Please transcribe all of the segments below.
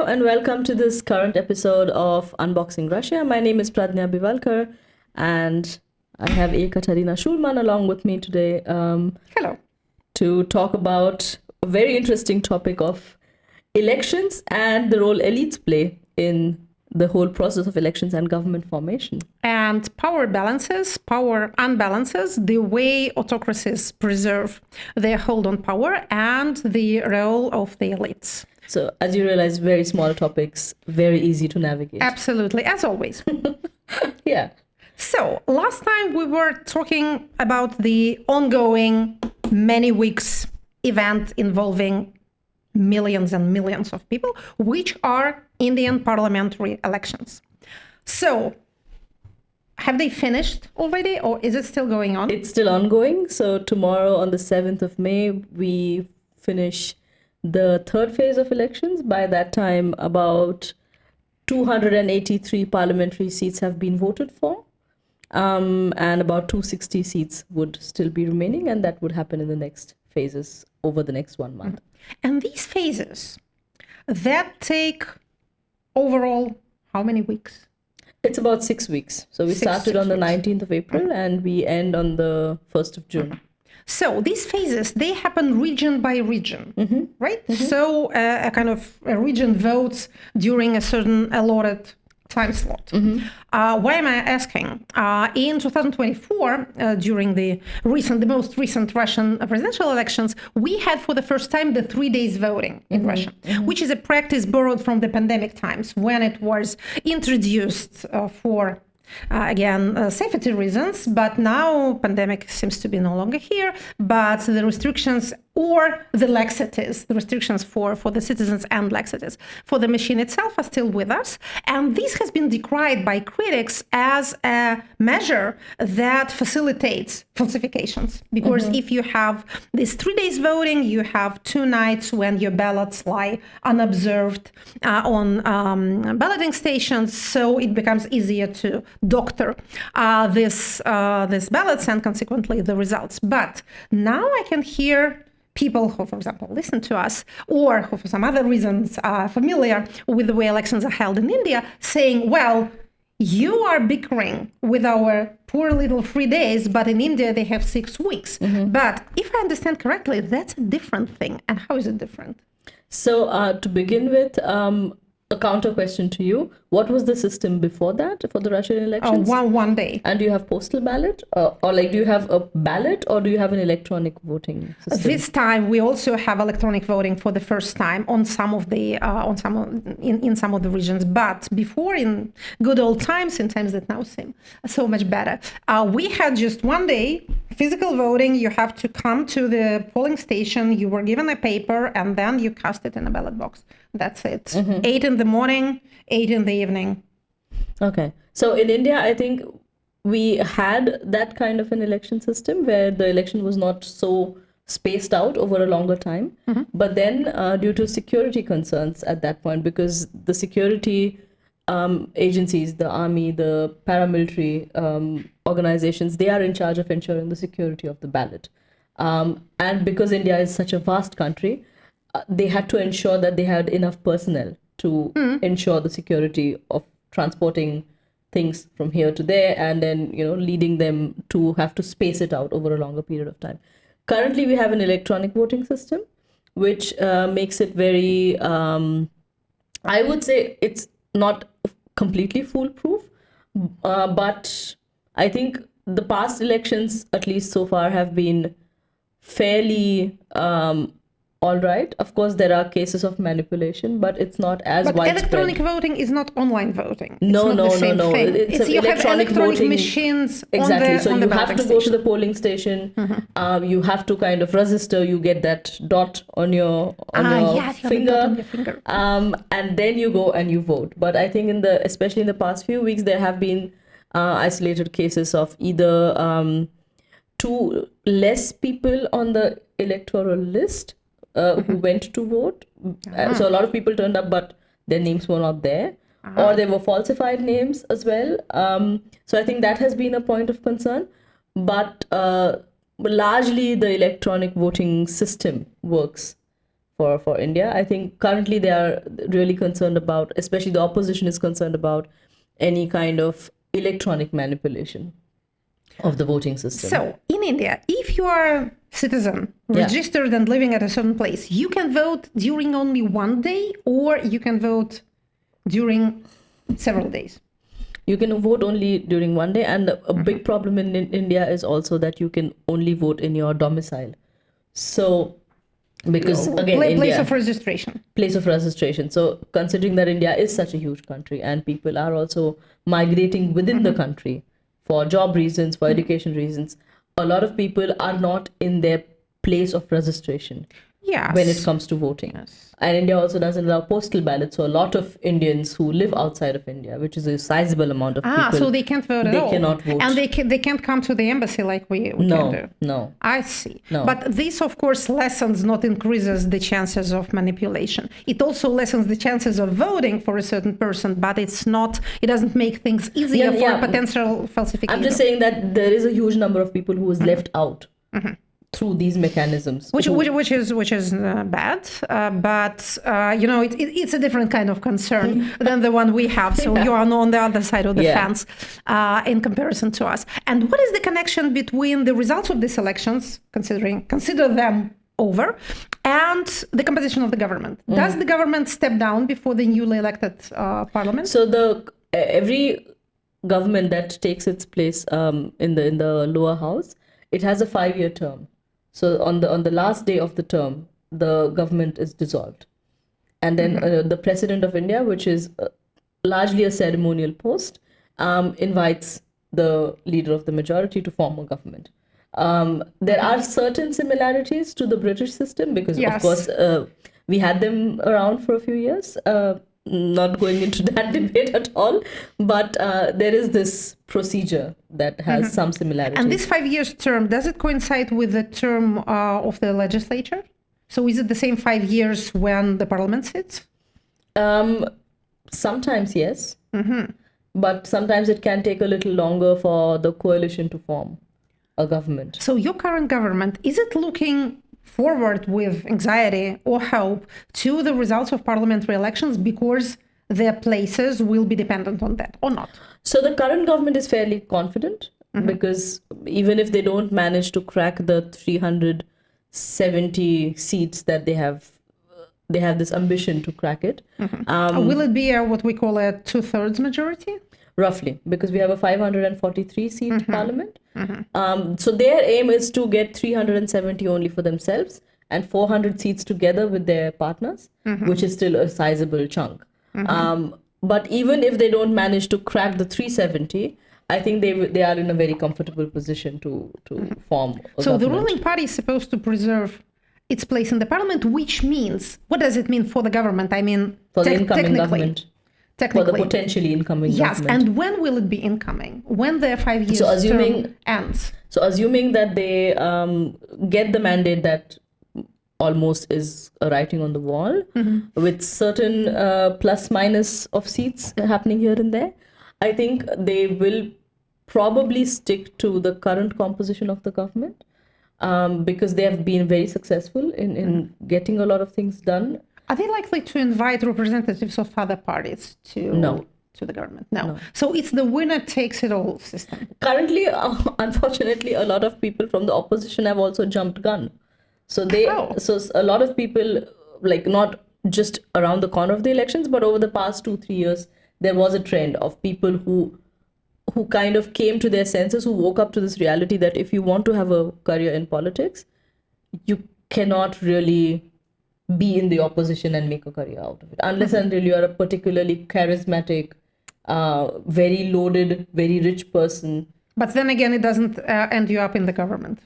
Hello and welcome to this current episode of Unboxing Russia. My name is Pradnya Bivalkar and I have Ekaterina Schulmann along with me today. Hello. To talk about a very interesting topic of elections and the role elites play in the whole process of elections and government formation. And power balances, power unbalances, the way autocracies preserve their hold on power and the role of the elites. So as you realize, very small topics, very easy to navigate. Absolutely, as always. Yeah. So last time we were talking about the ongoing many weeks event involving millions and millions of people, which are Indian parliamentary elections. So have they finished already or is it still going on? It's still ongoing. So tomorrow on the 7th of May, we finish the third phase of elections. By that time, about 283 parliamentary seats have been voted for. And about 260 seats would still be remaining, and that would happen in the next phases over the next 1 month. And these phases, that take overall how many weeks? It's about 6 weeks. So we started on the 19th of April and we end on the 1st of June. So these phases, they happen region by region, right? So a kind of a region votes during a certain allotted time slot. Why am I asking? In 2024, during the most recent Russian presidential elections, we had for the first time the 3 days voting in Russia, which is a practice borrowed from the pandemic times when it was introduced for safety reasons, but now pandemic seems to be no longer here, but the restrictions or the laxities, the restrictions for the citizens and laxities for the machine itself are still with us. And this has been decried by critics as a measure that facilitates falsifications. Because if you have these 3 days voting, you have 2 nights when your ballots lie unobserved on balloting stations. So it becomes easier to doctor this ballots and consequently the results. But now I can hear people who, for example, listen to us or who for some other reasons are familiar with the way elections are held in India saying, well, you are bickering with our poor little 3 days, but in India they have 6 weeks. But if I understand correctly, that's a different thing. And how is it different? So to begin with, a counter question to you. What was the system before that, for the Russian elections? One day. And do you have postal ballot? Or do you have a ballot or do you have an electronic voting system? This time we also have electronic voting for the first time on some of the in some of the regions. But before, in good old times, in times that now seem so much better, we had just 1 day physical voting. You have to come to the polling station. You were given a paper and then you cast it in a ballot box. That's it. 8 in the morning, 8 in the evening. Okay. So in India, I think we had that kind of an election system where the election was not so spaced out over a longer time. But then due to security concerns at that point, because the security agencies, the army, the paramilitary organizations, they are in charge of ensuring the security of the ballot. And because India is such a vast country, they had to ensure that they had enough personnel to ensure the security of transporting things from here to there and then, leading them to have to space it out over a longer period of time. Currently, we have an electronic voting system, which makes it very, I would say it's not completely foolproof, but I think the past elections, at least so far, have been fairly all right. Of course, there are cases of manipulation, but it's not as widespread. But electronic voting is not online voting. No. It's you have electronic machines. Exactly. So you have to go to the polling station. You have to kind of register. You get that dot on your finger. And then you go and you vote. But I think especially in the past few weeks, there have been isolated cases of either too less people on the electoral list who went to vote. So a lot of people turned up, but their names were not there. Or there were falsified names as well. So I think that has been a point of concern. But largely the electronic voting system works for India. I think currently they are really concerned about, especially the opposition is concerned about, any kind of electronic manipulation of the voting system. So in India, if you are a citizen registered and living at a certain place, you can vote during only one day, or you can vote during several days. You can vote only during one day, and a big problem in India is also that you can only vote in your domicile. So, because again, place of registration. Place of registration. So, considering that India is such a huge country and people are also migrating within the country for job reasons, for education reasons, a lot of people are not in their place of registration. Yes. When it comes to voting. Yes. And India also doesn't allow postal ballots. So a lot of Indians who live outside of India, which is a sizable amount of people. So they can't vote at all. They cannot vote. And they can't come to the embassy like we can do. No. I see. No. But this, of course, lessens, not increases the chances of manipulation. It also lessens the chances of voting for a certain person, but it doesn't make things easier for potential falsification. I'm just saying that there is a huge number of people who is left out. Through these mechanisms, which is bad, but it's a different kind of concern than the one we have. So you are on the other side of the fence in comparison to us. And what is the connection between the results of these elections, consider them over, and the composition of the government? Does the government step down before the newly elected parliament? So every government that takes its place in the lower house, it has a 5-year term. So on the last day of the term, the government is dissolved. And then the president of India, which is largely a ceremonial post, invites the leader of the majority to form a government. There are certain similarities to the British system because, of course, we had them around for a few years. Not going into that debate at all, but there is this procedure that has some similarities. And this 5 years term, does it coincide with the term of the legislature? So is it the same 5 years when the parliament sits? Sometimes yes, but sometimes it can take a little longer for the coalition to form a government. So your current government, is it looking forward with anxiety or hope to the results of parliamentary elections because their places will be dependent on that or not? So the current government is fairly confident because even if they don't manage to crack the 370 seats that they have this ambition to crack it. Will it be what we call a 2/3 majority? Roughly, because we have a 543 seat parliament. So their aim is to get 370 only for themselves and 400 seats together with their partners, which is still a sizable chunk. But even if they don't manage to crack the 370, I think they are in a very comfortable position to form a So government. the ruling party is supposed to preserve its place in the parliament, which means, what does it mean for the government? I mean, for the incoming government. For the potentially incoming government. Yes, and when will it be incoming? When their 5 years term ends? So assuming that they get the mandate that almost is a writing on the wall, with certain plus minus of seats happening here and there, I think they will probably stick to the current composition of the government because they have been very successful in getting a lot of things done. Are they likely to invite representatives of other parties to the government? No. So it's the winner takes it all system. Currently, unfortunately, a lot of people from the opposition have also jumped gun. So so a lot of people, like not just around the corner of the elections, but over the past 2-3 years, there was a trend of people who kind of came to their senses, who woke up to this reality that if you want to have a career in politics, you cannot really be in the opposition and make a career out of it unless until you are a particularly charismatic, very loaded, very rich person. But then again, it doesn't end you up in the government.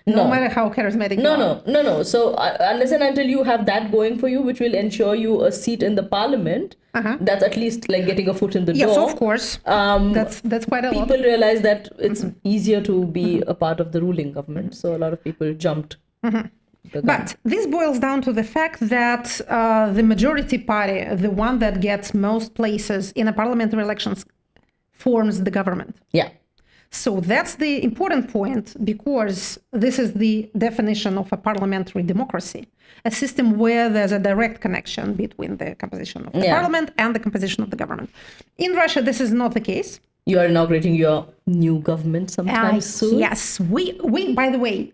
No matter how charismatic you are. No. So unless and until you have that going for you, which will ensure you a seat in the parliament, that's at least like getting a foot in the door. Yes, of course. That's quite a lot. People realize that it's easier to be a part of the ruling government. So a lot of people jumped. But this boils down to the fact that the majority party, the one that gets most places in a parliamentary elections, forms the government. Yeah. So that's the important point, because this is the definition of a parliamentary democracy, a system where there's a direct connection between the composition of the parliament and the composition of the government. In Russia, this is not the case. You are inaugurating your new government sometime soon? Yes. We by the way,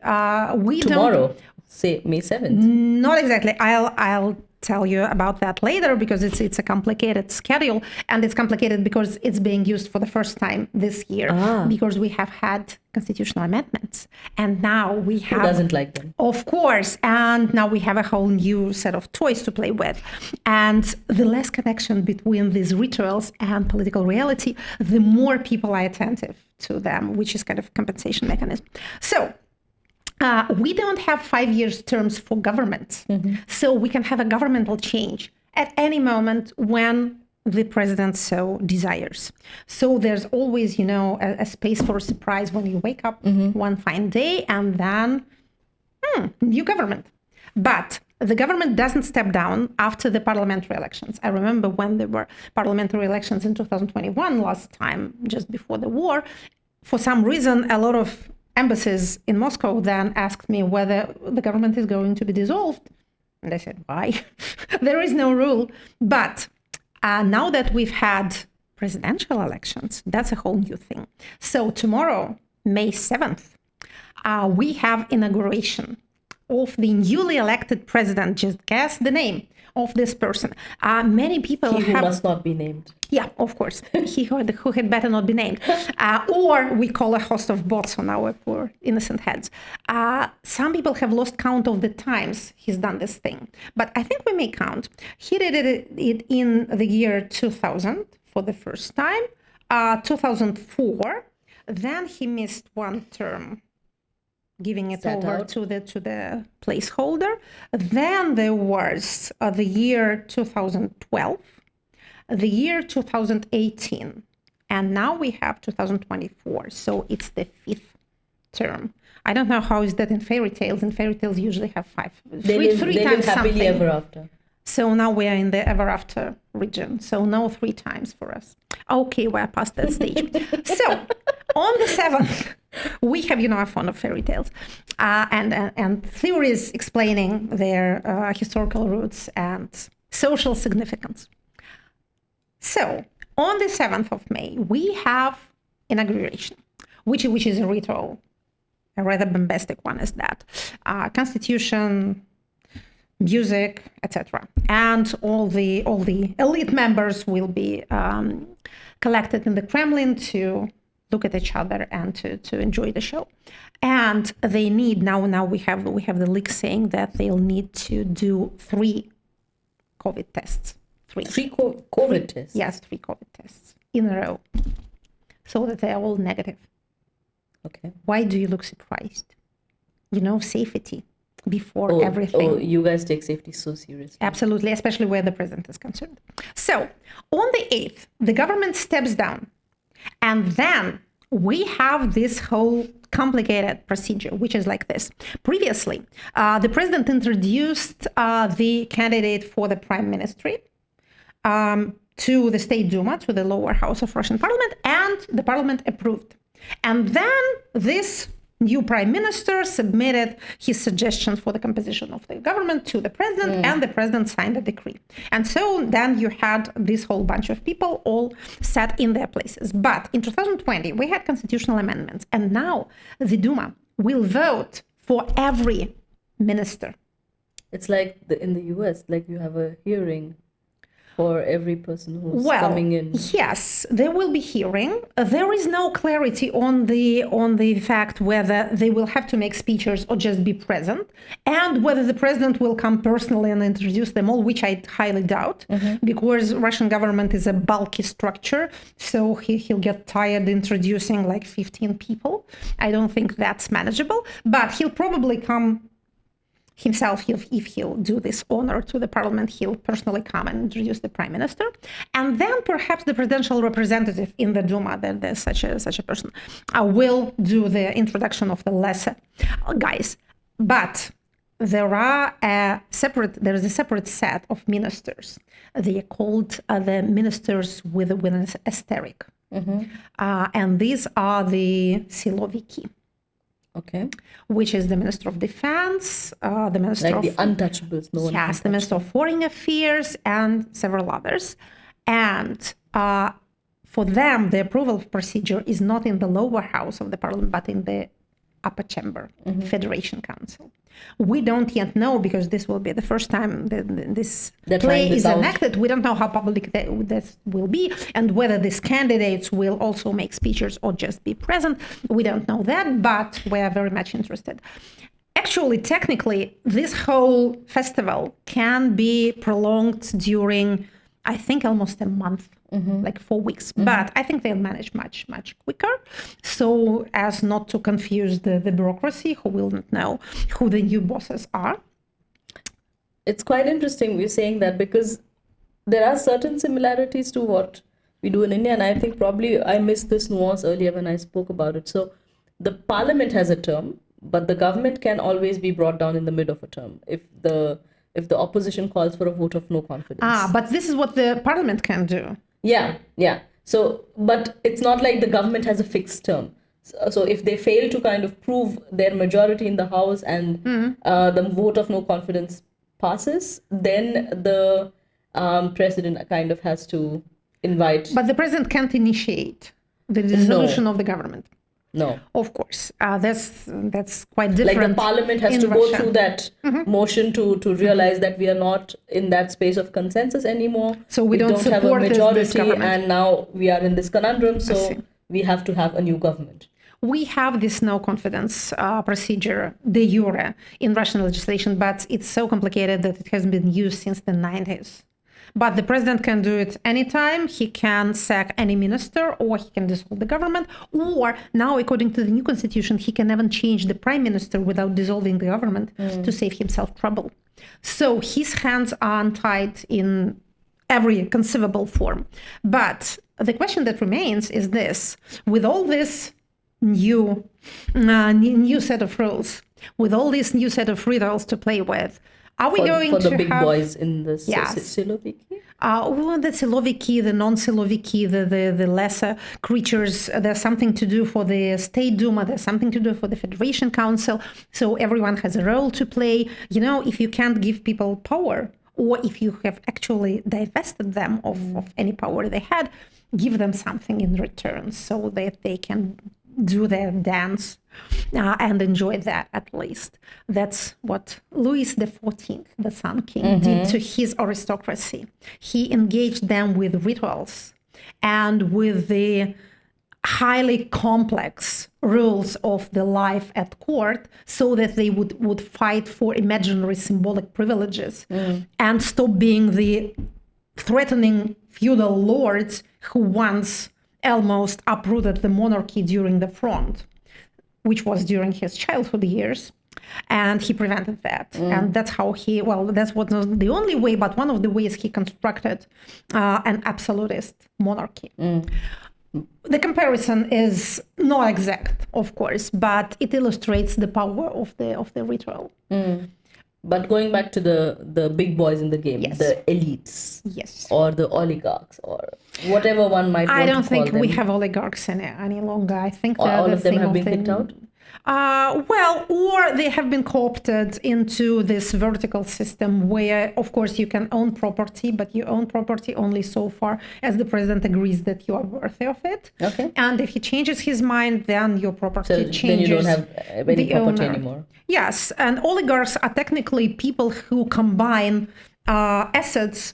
we tomorrow, say May 7th. Not exactly. I'll tell you about that later, because it's a complicated schedule, and it's complicated because it's being used for the first time this year, because we have had constitutional amendments, and now we have... Who doesn't like them? Of course, and now we have a whole new set of toys to play with, and the less connection between these rituals and political reality, the more people are attentive to them, which is kind of compensation mechanism. So we don't have 5 years terms for government. So we can have a governmental change at any moment when the president so desires. So there's always, a space for a surprise when you wake up one fine day, and then new government. But the government doesn't step down after the parliamentary elections. I remember when there were parliamentary elections in 2021, last time, just before the war. For some reason, a lot of embassies in Moscow then asked me whether the government is going to be dissolved. And I said, why? There is no rule. But now that we've had presidential elections, that's a whole new thing. So tomorrow, May 7th, we have inauguration of the newly elected president. Just guess the name of this person. Many people who must not be named. Yeah, of course. He who had better not be named. Or we call a host of bots on our poor innocent heads. Some people have lost count of the times he's done this thing. But I think we may count. He did it in the year 2000 for the first time, 2004. Then he missed one term, giving it over to the placeholder. Then there was the year 2012, the year 2018, and now we have 2024. So it's the 5th term. I don't know how is that in fairy tales. In fairy tales, usually have three times live happily something. Ever after. So now we are in the ever after region. So no 3 times for us. Okay, we're past that stage. So on the 7th, we have, a fond of fairy tales and theories explaining their historical roots and social significance. So on the 7th of May, we have inauguration, which is a ritual, a rather bombastic one is that. Constitution, music, etc. And all the elite members will be collected in the Kremlin to look at each other and to enjoy the show. And they need, now we have the leak saying that they'll need to do 3 COVID tests. 3 COVID tests? Yes, 3 COVID tests in a row, so that they're all negative. Okay. Why do you look surprised? Safety before everything. Oh, you guys take safety so seriously. Absolutely, especially where the president is concerned. So on the 8th, the government steps down. And then we have this whole complicated procedure, which is like this. Previously, the president introduced the candidate for the prime ministry to the State Duma, to the lower house of Russian parliament, and the parliament approved. And then this new prime minister submitted his suggestions for the composition of the government to the president, and the president signed a decree. And so then you had this whole bunch of people all set in their places. But in 2020, we had constitutional amendments, and now the Duma will vote for every minister. It's like in the US, like you have a hearing for every person who's coming in. Yes, there will be hearing. There is no clarity on the fact whether they will have to make speeches or just be present, and whether the president will come personally and introduce them all, which I highly doubt, because Russian government is a bulky structure, so he'll get tired introducing like 15 people. I don't think that's manageable, but he'll probably come himself. If he'll do this honor to the parliament, he'll personally come and introduce the prime minister, and then perhaps the presidential representative in the Duma, that there's such a person, will do the introduction of the lesser guys. But there is a separate set of ministers. They are called the ministers with an asterisk. And these are the Siloviki, Okay. which is the Minister of Defense, the Minister Like of... the untouchables. No one can Yes, the Minister of Foreign Affairs and several others. And for them, the approval procedure is not in the lower house of the parliament, but in the upper chamber, Federation Council. We don't yet know, because this will be the first time that this play is enacted. We don't know how public this will be, and whether these candidates will also make speeches or just be present. We don't know that, but we are very much interested. Actually, technically, this whole festival can be prolonged during, I think, almost a month, like 4 weeks. But I think they'll manage much, much quicker, so as not to confuse the bureaucracy, who will not know who the new bosses are. It's quite interesting we're saying that, because there are certain similarities to what we do in India, and I think probably I missed this nuance earlier when I spoke about it. So the parliament has a term, but the government can always be brought down in the mid of a term if the opposition calls for a vote of no confidence. But this is what the parliament can do. Yeah. So, but it's not like the government has a fixed term. So if they fail to kind of prove their majority in the House and the vote of no confidence passes, then the president kind of has to invite. But the president can't initiate the dissolution of the government. No. Of course. That's quite different. Like the parliament has to go through that motion to realize that we are not in that space of consensus anymore. So we don't have a support majority, this government. and now we are in this conundrum. So we have to have a new government. We have this no confidence procedure de jure in Russian legislation, but it's so complicated that it hasn't been used since the 90s. But the president can do it anytime. He can sack any minister, or he can dissolve the government. Or now, according to the new constitution, he can even change the prime minister without dissolving the government to save himself trouble. So his hands are untied in every conceivable form. But the question that remains is this: with all this new set of rules, with all this new set of riddles to play with, are we going for to the big have... boys in the Siloviki? The Siloviki, the non-Siloviki, the lesser creatures, there's something to do for the State Duma, there's something to do for the Federation Council. So everyone has a role to play. You know, if you can't give people power, or if you have actually divested them of any power they had, give them something in return so that they can do their dance and enjoy that at least. That's what Louis XIV, the Sun King, did to his aristocracy. He engaged them with rituals and with the highly complex rules of the life at court, so that they would fight for imaginary symbolic privileges and stop being the threatening feudal lords who once almost uprooted the monarchy during the Fronde, which was during his childhood years. And he prevented that. And that's how that's what not the only way, but one of the ways he constructed an absolutist monarchy. The comparison is not exact, of course, but it illustrates the power of the ritual. But going back to the big boys in the game, the elites, or the oligarchs, or whatever one might want to call them. I don't think we have oligarchs any longer. I think all of them have been kicked out? Or they have been co-opted into this vertical system where, of course, you can own property, but you own property only so far as the president agrees that you are worthy of it. Okay. And if he changes his mind, then your property changes. Then you don't have any property anymore. Yes, and oligarchs are technically people who combine assets,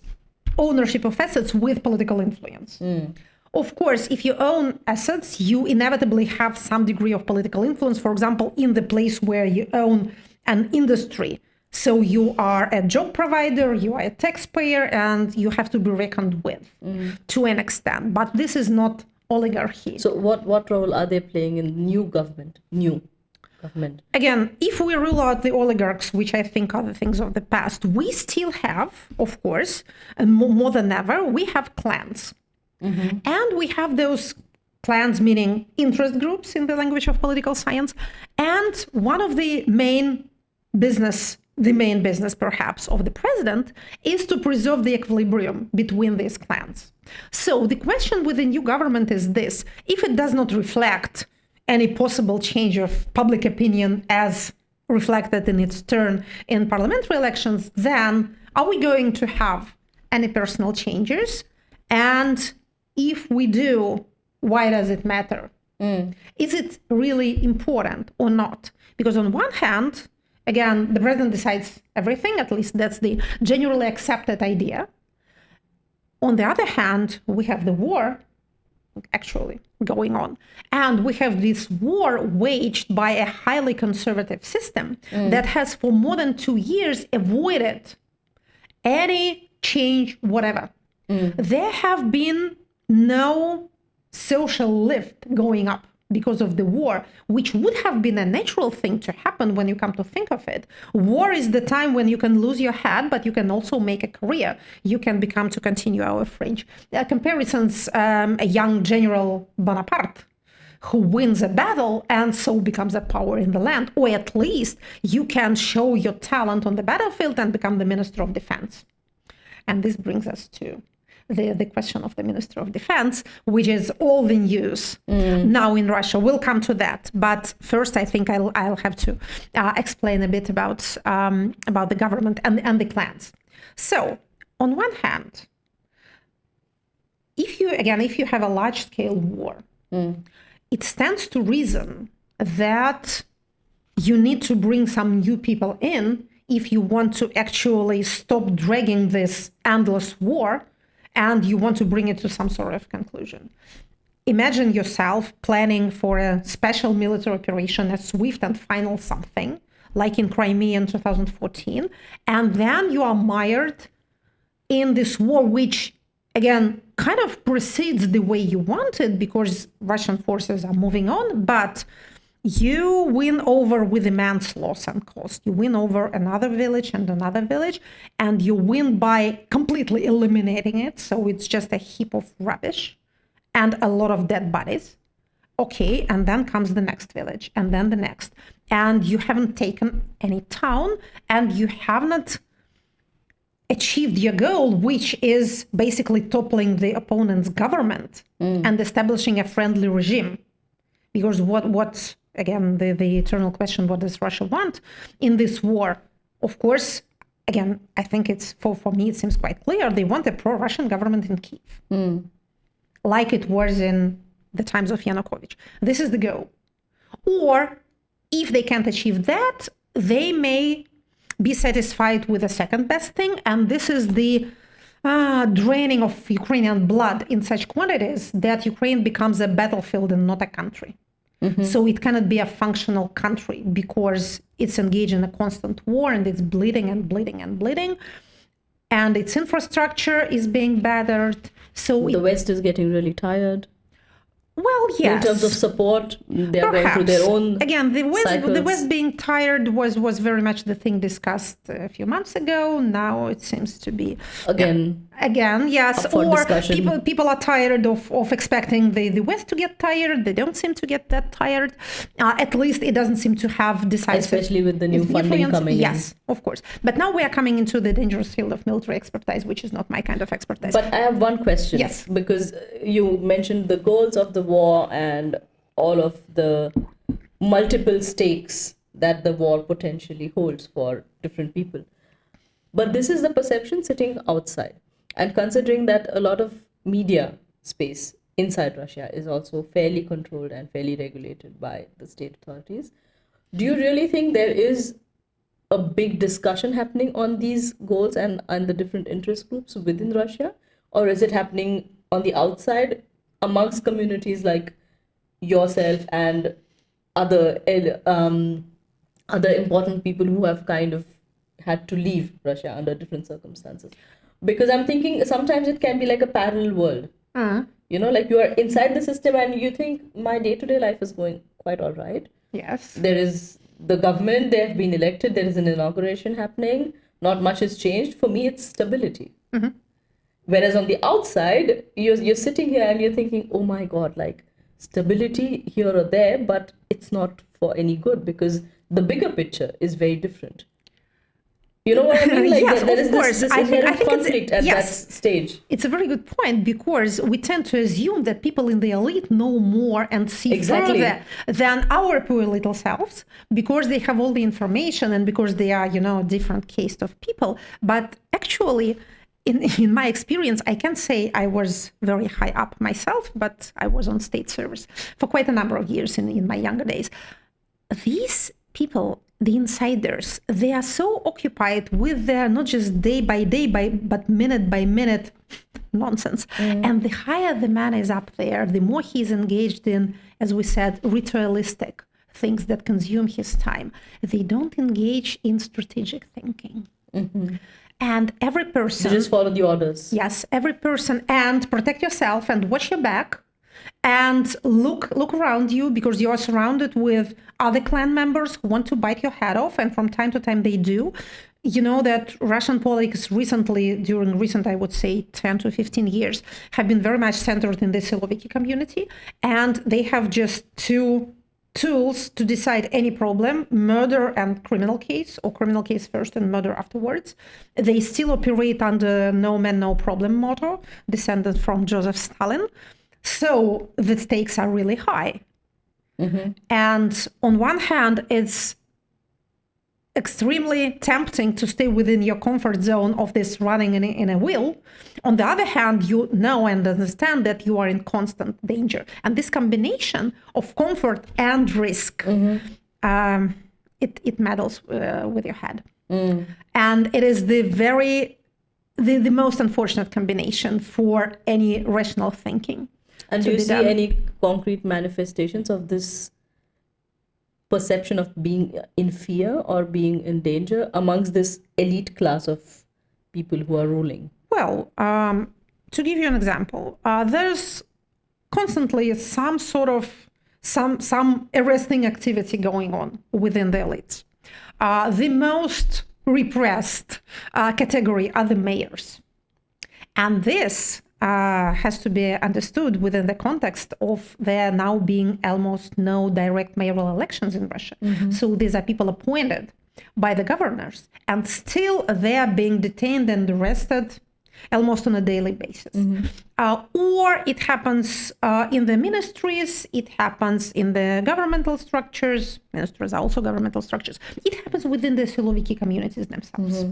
ownership of assets, with political influence. Of course, if you own assets, you inevitably have some degree of political influence, for example, in the place where you own an industry. So you are a job provider, you are a taxpayer, and you have to be reckoned with to an extent. But this is not oligarchy. So what role are they playing in new government? Again, if we rule out the oligarchs, which I think are the things of the past, we still have, of course, and more than ever, we have clans. And we have those clans, meaning interest groups in the language of political science. And one of the main business the main business, perhaps, of the president is to preserve the equilibrium between these clans. So the question with the new government is this: if it does not reflect any possible change of public opinion as reflected in its turn in parliamentary elections, then are we going to have any personal changes? And if we do, why does it matter? Is it really important or not? Because on one hand, again, the president decides everything, at least that's the generally accepted idea. On the other hand, we have the war actually going on. And we have this war waged by a highly conservative system that has for more than 2 years avoided any change whatever. There have been no social lift going up because of the war, which would have been a natural thing to happen when you come to think of it. War is the time when you can lose your head, but you can also make a career. You can become, to continue our French comparisons, a young General Bonaparte who wins a battle and so becomes a power in the land, or at least you can show your talent on the battlefield and become the Minister of Defense. And this brings us to the question of the Minister of Defense, which is all the news now in Russia. We'll come to that. But first, I think I'll have to explain a bit about the government and the clans. So on one hand, if you have a large-scale war, it stands to reason that you need to bring some new people in if you want to actually stop dragging this endless war and you want to bring it to some sort of conclusion. Imagine yourself planning for a special military operation, a swift and final something, like in Crimea in 2014, and then you are mired in this war, which, again, kind of proceeds the way you wanted because Russian forces are moving on, but you win over with immense loss and cost. You win over another village, and you win by completely eliminating it. So it's just a heap of rubbish and a lot of dead bodies. Okay, and then comes the next village, and then the next. And you haven't taken any town, and you have not achieved your goal, which is basically toppling the opponent's government and establishing a friendly regime. Because what again, the eternal question, what does Russia want in this war? Of course, again, I think it's, for me, it seems quite clear. They want a pro-Russian government in Kyiv, like it was in the times of Yanukovych. This is the goal. Or if they can't achieve that, they may be satisfied with the second best thing. And this is the draining of Ukrainian blood in such quantities that Ukraine becomes a battlefield and not a country. So it cannot be a functional country because it's engaged in a constant war and it's bleeding and bleeding and bleeding. And its infrastructure is being battered. So the West is getting really tired. Well, yes. In terms of support, they are going through their own Again, the cycles. West being tired was very much the thing discussed a few months ago. Now it seems to be again, yes. Or discussion. people are tired of expecting the West to get tired. They don't seem to get that tired. At least it doesn't seem to have decisive, especially with the new funding coming in. Yes, of course. But now we are coming into the dangerous field of military expertise, which is not my kind of expertise. But I have one question. Yes, because you mentioned the goals of the war and all of the multiple stakes that the war potentially holds for different people. But this is the perception sitting outside. And considering that a lot of media space inside Russia is also fairly controlled and fairly regulated by the state authorities, do you really think there is a big discussion happening on these goals and the different interest groups within Russia? Or is it happening on the outside amongst communities like yourself and other important people who have kind of had to leave Russia under different circumstances? Because I'm thinking sometimes it can be like a parallel world. You know, like you are inside the system and you think my day-to-day life is going quite all right. Yes. There is the government, they have been elected, there is an inauguration happening, not much has changed. For me, it's stability. Whereas on the outside, you're sitting here and you're thinking, oh my God, like stability here or there, but it's not for any good because the bigger picture is very different. You know what I mean? Like Yes, there of is course. this I think inherent it's- conflict at yes. that stage. It's a very good point, because we tend to assume that people in the elite know more and see Exactly. further than our poor little selves, because they have all the information and because they are, a different caste of people. But actually, in my experience, I can say I was very high up myself, but I was on state service for quite a number of years in my younger days. These people, the insiders, they are so occupied with their not just day by day, but minute by minute nonsense. And the higher the man is up there, the more he's engaged in, as we said, ritualistic things that consume his time. They don't engage in strategic thinking. And every person... You just follow the orders. Yes, every person, and protect yourself and watch your back and look around you, because you are surrounded with other clan members who want to bite your head off, and from time to time they do. You know that Russian politics during recent, I would say, 10 to 15 years, have been very much centered in the Siloviki community, and they have just two tools to decide any problem: murder and criminal case, or criminal case first and murder afterwards. They still operate under no man, no problem motto, descended from Joseph Stalin. So the stakes are really high. And on one hand, it's extremely tempting to stay within your comfort zone of this running in a wheel. On the other hand, you know and understand that you are in constant danger. And this combination of comfort and risk, it meddles with your head. And it is the most unfortunate combination for any rational thinking. And do you see any concrete manifestations of this perception of being in fear or being in danger amongst this elite class of people who are ruling? Well, to give you an example, there's constantly some arresting activity going on within the elites. The most repressed category are the mayors. And this has to be understood within the context of there now being almost no direct mayoral elections in Russia. So these are people appointed by the governors, and still they are being detained and arrested almost on a daily basis. Or it happens in the ministries, it happens in the governmental structures. Ministries are also governmental structures. It happens within the Siloviki communities themselves.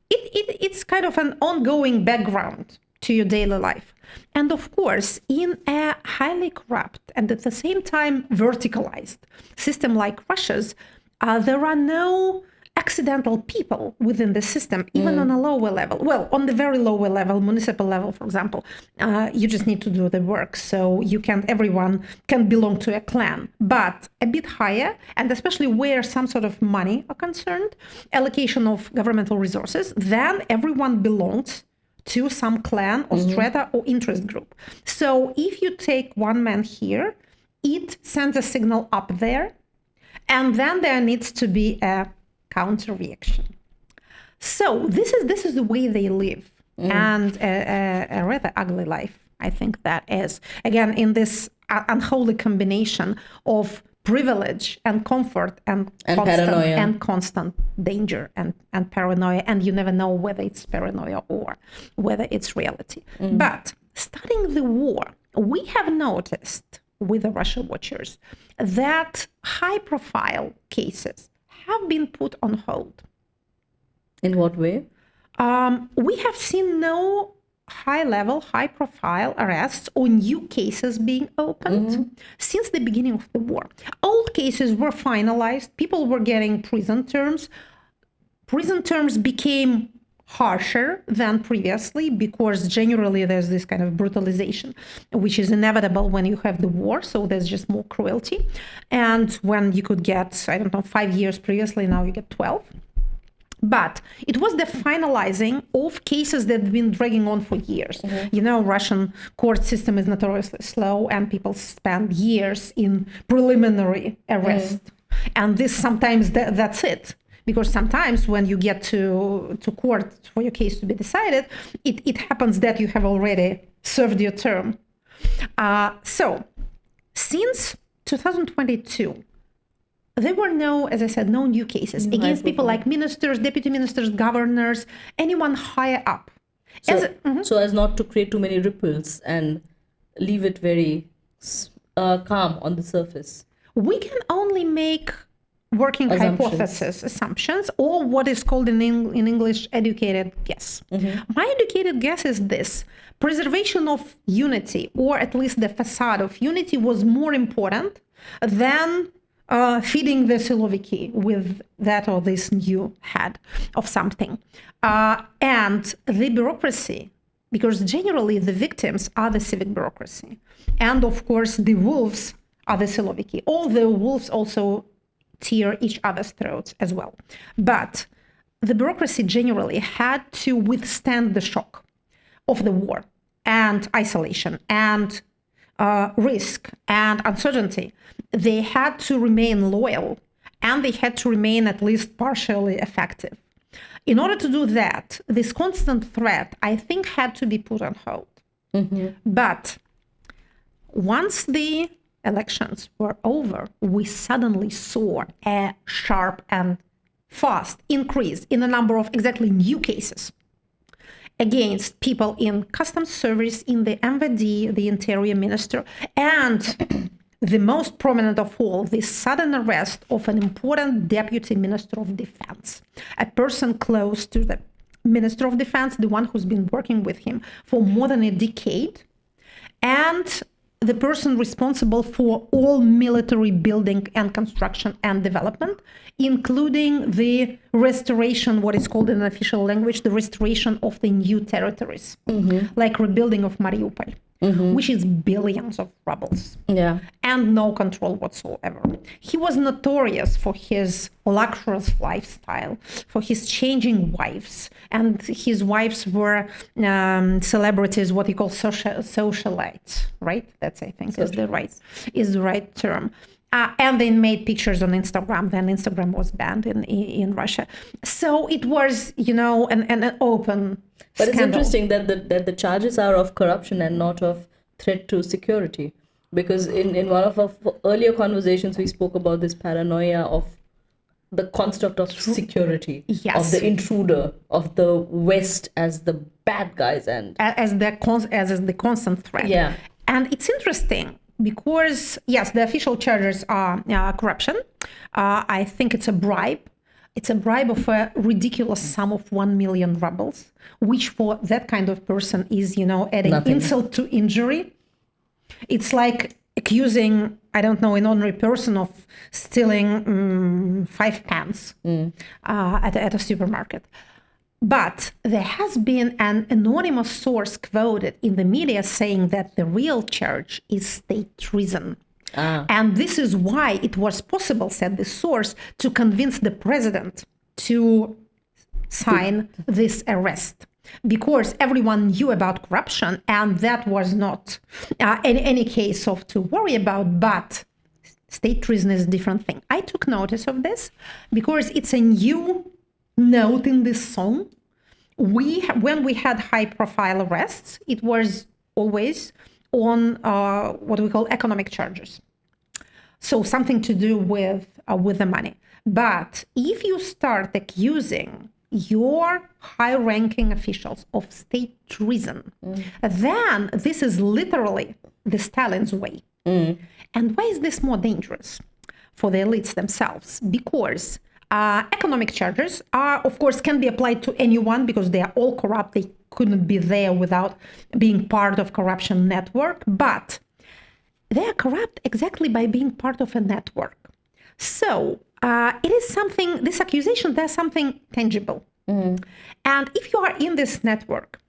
It's kind of an ongoing background to your daily life. And of course, in a highly corrupt and at the same time verticalized system like Russia's, there are no accidental people within the system, even on a lower level. Well, on the very lower level, municipal level, for example, you just need to do the work. So everyone can belong to a clan. But a bit higher, and especially where some sort of money are concerned, allocation of governmental resources, then everyone belongs to some clan or strata or interest group. So if you take one man here, it sends a signal up there, and then there needs to be a counter reaction. So this is the way they live, and a rather ugly life, I think that is. Again, in this unholy combination of privilege and comfort and constant danger and paranoia, and you never know whether it's paranoia or whether it's reality. But studying the war, we have noticed with the Russia watchers that high-profile cases have been put on hold. In what way? We have seen no high-level, high-profile arrests or new cases being opened since the beginning of the war. Old cases were finalized. People were getting prison terms. Prison terms became harsher than previously because generally there's this kind of brutalization, which is inevitable when you have the war. So there's just more cruelty. And when you could get, 5 years previously, now you get 12. But it was the finalizing of cases that have been dragging on for years. Russian court system is notoriously slow, and people spend years in preliminary arrest. And this sometimes that's it. Because sometimes when you get to court for your case to be decided, it happens that you have already served your term. So since 2022, there were no, as I said, no new cases against people like ministers, deputy ministers, governors, anyone higher up. So as not to create too many ripples and leave it very calm on the surface. We can only make working hypothesis, assumptions, or what is called in English educated guess. My educated guess is this: preservation of unity, or at least the facade of unity, was more important than feeding the Siloviki with that or this new head of something. And the bureaucracy, because generally the victims are the civic bureaucracy. And of course, the wolves are the Siloviki. All the wolves also tear each other's throats as well. But the bureaucracy generally had to withstand the shock of the war and isolation and risk and uncertainty. They had to remain loyal, and they had to remain at least partially effective. In order to do that, this constant threat, I think, had to be put on hold. But once the elections were over, we suddenly saw a sharp and fast increase in the number of exactly new cases against people in customs service, in the MVD, the interior minister, and the most prominent of all, the sudden arrest of an important deputy minister of defense, a person close to the minister of defense, the one who's been working with him for more than a decade, and the person responsible for all military building and construction and development, including the restoration, what is called in official language, the restoration of the new territories, like rebuilding of Mariupol, which is billions of rubles and no control whatsoever. He was notorious for his luxurious lifestyle, for his changing wives, and his wives were celebrities, what you call socialites, right? That's, I think, is the right term. And they made pictures on Instagram. Then Instagram was banned in Russia. So it was, an open But scandal. It's interesting that the charges are of corruption and not of threat to security. Because in one of our earlier conversations, we spoke about this paranoia of the construct of security, of the intruder, of the West as the bad guys and as the constant threat. Yeah. And it's interesting because, yes, the official charges are corruption. I think it's a bribe. It's a bribe of a ridiculous sum of 1 million rubles, which for that kind of person is, adding Nothing. insult to injury. It's like accusing, I don't know, an ordinary person of stealing 5 pence at a supermarket. But there has been an anonymous source quoted in the media saying that the real charge is state treason. And this is why it was possible, said the source, to convince the president to sign this arrest. Because everyone knew about corruption, and that was not any case to worry about, but state treason is a different thing. I took notice of this because it's a new note in this song. When we had high-profile arrests, it was always on what we call economic charges. So something to do with the money. But if you start accusing your high-ranking officials of state treason, then this is literally the Stalin's way. And why is this more dangerous for the elites themselves? Because economic charges are, of course, can be applied to anyone because they are all corrupt. They couldn't be there without being part of corruption network, but they are corrupt exactly by being part of a network. So it is something, this accusation, there's something tangible. And if you are in this network,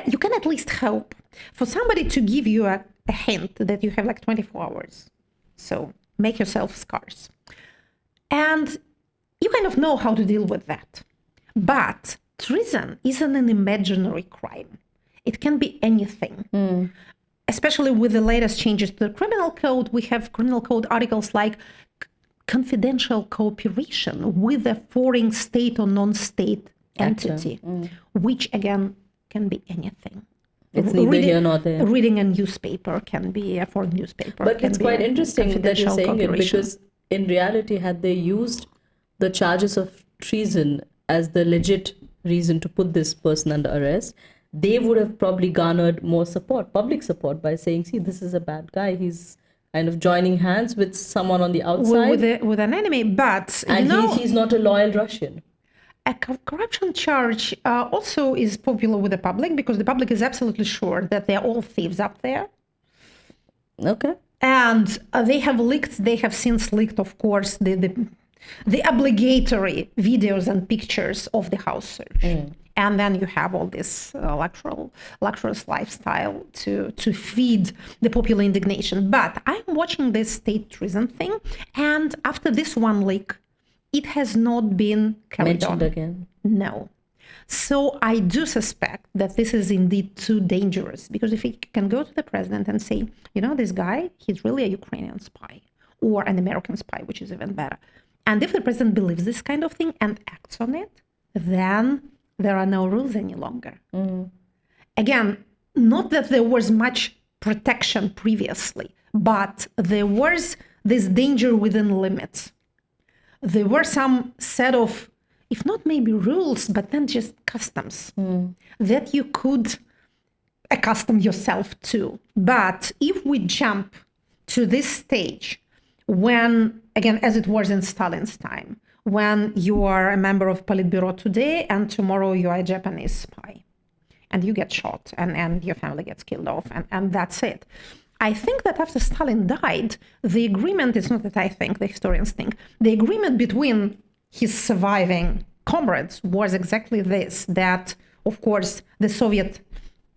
you can at least hope for somebody to give you a hint that you have like 24 hours. So make yourself scarce. And you kind of know how to deal with that. But treason isn't an imaginary crime. It can be anything. Especially with the latest changes to the criminal code, we have criminal code articles like confidential cooperation with a foreign state or non-state entity, which again can be anything. It's neither here nor there. Reading a newspaper can be a foreign newspaper. But it's quite interesting that you're saying it because in reality, had they used the charges of treason as the legit reason to put this person under arrest, they would have probably garnered more support, public support, by saying, see, this is a bad guy. He's kind of joining hands with someone on the outside. With an enemy, but and he's not a loyal Russian. A corruption charge also is popular with the public because the public is absolutely sure that they're all thieves up there. Okay. And they have since leaked, of course, the obligatory videos and pictures of the house search. And then you have all this luxurious lifestyle to feed the popular indignation. But I'm watching this state treason thing, and after this one leak, it has not been carried on again. No. So I do suspect that this is indeed too dangerous, because if you can go to the president and say, you know, this guy, he's really a Ukrainian spy or an American spy, which is even better. And if the president believes this kind of thing and acts on it, then there are no rules any longer. Again, not that there was much protection previously, but there was this danger within limits. There were some set of, if not maybe rules, but then just customs that you could accustom yourself to. But if we jump to this stage when, again, as it was in Stalin's time, when you are a member of Politburo today and tomorrow you are a Japanese spy and you get shot and your family gets killed off and that's it. I think that after Stalin died, the agreement, it's not that I think, the historians think, the agreement between his surviving comrades was exactly this, that, of course, the Soviet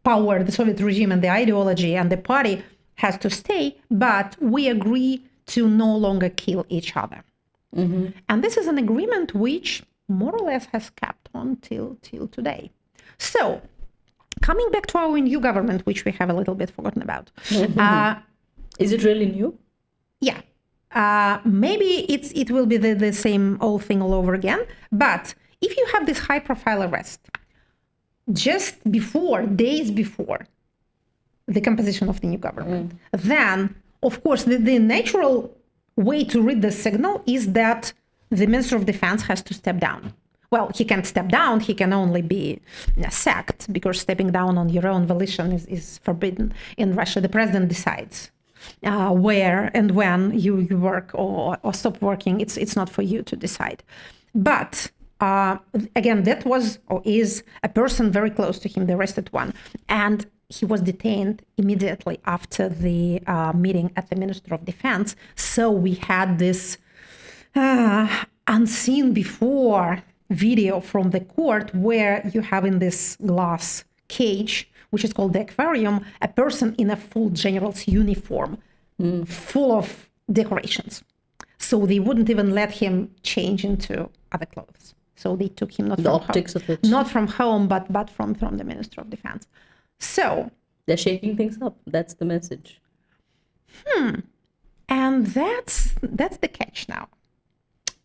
power, the Soviet regime and the ideology and the party has to stay, but we agree to no longer kill each other. And this is an agreement which more or less has kept on till today. So, coming back to our new government, which we have a little bit forgotten about. Is it really new? Yeah. Maybe it will be the same old thing all over again. But if you have this high-profile arrest, just before, days before the composition of the new government, then, of course, the natural way to read the signal is that the Minister of Defense has to step down. Well, he can't step down, he can only be sacked, because stepping down on your own volition is forbidden in Russia. The president decides where and when you work or stop working. It's not for you to decide. But again, that was or is a person very close to him, the arrested one. And he was detained immediately after the meeting at the Minister of Defense. So we had this unseen before video from the court where you have in this glass cage, which is called the aquarium, a person in a full general's uniform, full of decorations. So they wouldn't even let him change into other clothes. So they took him not from home, but from the Minister of Defense. So they're shaking things up. That's the message. And that's the catch now.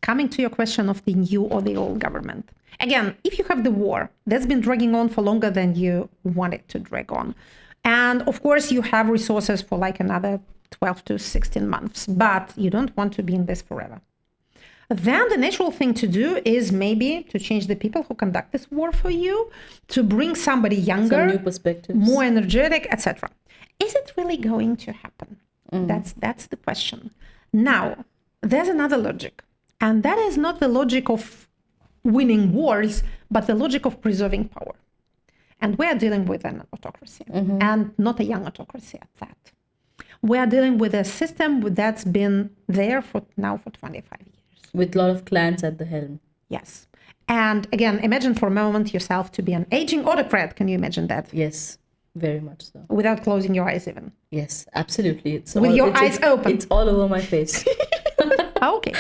Coming to your question of the new or the old government. Again, if you have the war that's been dragging on for longer than you want it to drag on, and of course you have resources for like another 12 to 16 months, but you don't want to be in this forever, then the natural thing to do is maybe to change the people who conduct this war for you, to bring somebody younger, some new perspectives, more energetic, etc. Is it really going to happen? That's the question. Now, there's another logic. And that is not the logic of winning wars, but the logic of preserving power. And we are dealing with an autocracy, and not a young autocracy at that. We are dealing with a system that's been there for 25 years. With a lot of clans at the helm. Yes. And again, imagine for a moment yourself to be an aging autocrat. Can you imagine that? Yes, very much so. Without closing your eyes even. Yes, absolutely. With your eyes open. It's all over my face. Okay.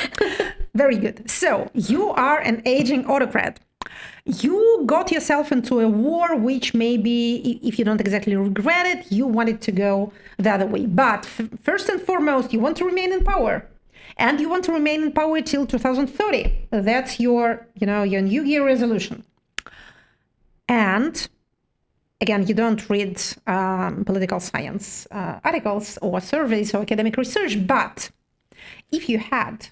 Very good. So you are an aging autocrat. You got yourself into a war, which maybe, if you don't exactly regret it, you wanted to go the other way. But first and foremost, you want to remain in power. And you want to remain in power till 2030. That's your New Year resolution. And again, you don't read political science articles or surveys or academic research, but if you had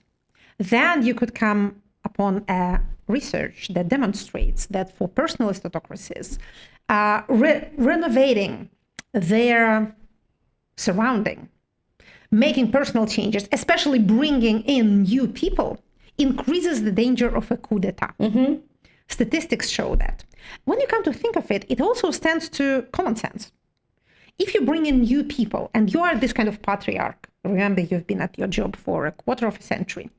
then you could come upon a research that demonstrates that for personalist autocracies, renovating their surrounding, making personal changes, especially bringing in new people, increases the danger of a coup d'etat. Statistics show that. When you come to think of it, it also stands to common sense. If you bring in new people and you are this kind of patriarch, remember you've been at your job for a quarter of a century,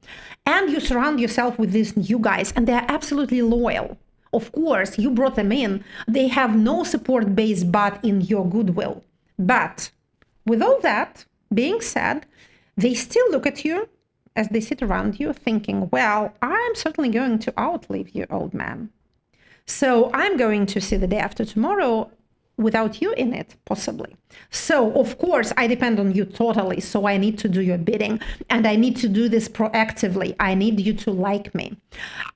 and you surround yourself with these new guys and they're absolutely loyal. Of course, you brought them in. They have no support base but in your goodwill. But with all that being said, they still look at you as they sit around you thinking, well, I'm certainly going to outlive you, old man. So I'm going to see the day after tomorrow without you in it, possibly. So, of course, I depend on you totally. So I need to do your bidding and I need to do this proactively. I need you to like me.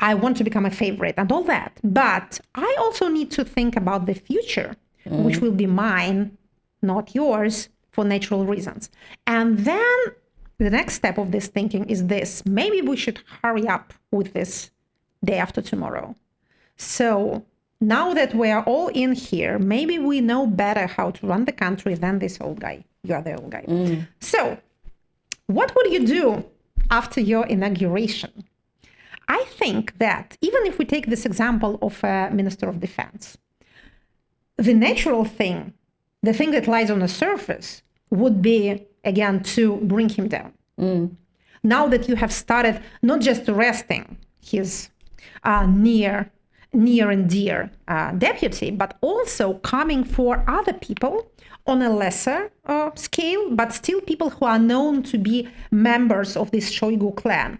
I want to become a favorite and all that. But I also need to think about the future, which will be mine, not yours, for natural reasons. And then the next step of this thinking is this. Maybe we should hurry up with this day after tomorrow. So now that we are all in here, maybe we know better how to run the country than this old guy. You are the old guy. So what would you do after your inauguration? I think that even if we take this example of a Minister of Defense, the natural thing, the thing that lies on the surface would be, again, to bring him down. Now that you have started not just arresting his near and dear deputy, but also coming for other people on a lesser scale, but still people who are known to be members of this Shoigu clan.